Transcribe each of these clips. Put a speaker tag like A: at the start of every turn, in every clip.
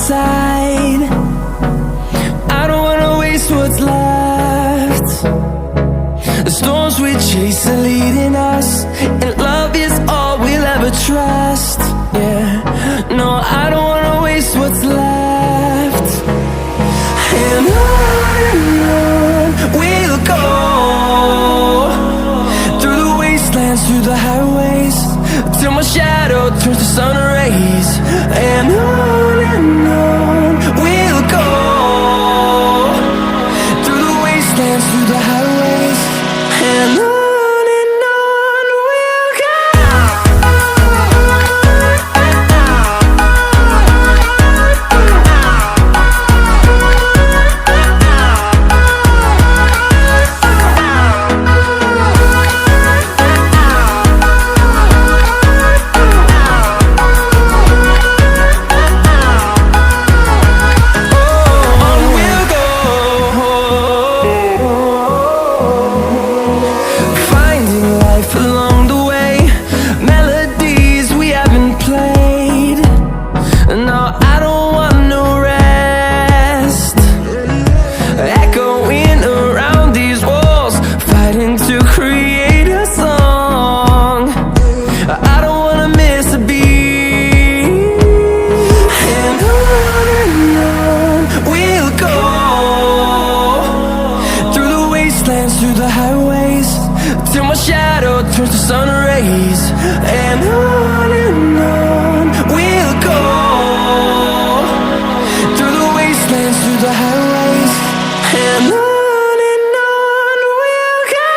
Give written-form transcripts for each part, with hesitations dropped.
A: side. I don't wanna waste what's left. The storms we chase are leading us, and love is all we'll ever trust. Yeah, no, I don't wanna waste what's left. And on we'll go, through the wastelands, through the highways, till my shadow turns to sun rays. And on we'll go, through the wastelands, through the highways, and on we'll go. Through the highways, till my shadow turns to sun rays. And on we'll go, through the wastelands, through the highways, and on we'll go.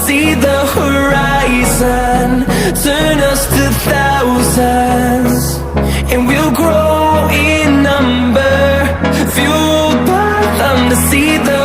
A: See the horizon, turn us to thousands, and we'll grow in number, fueled by them to see the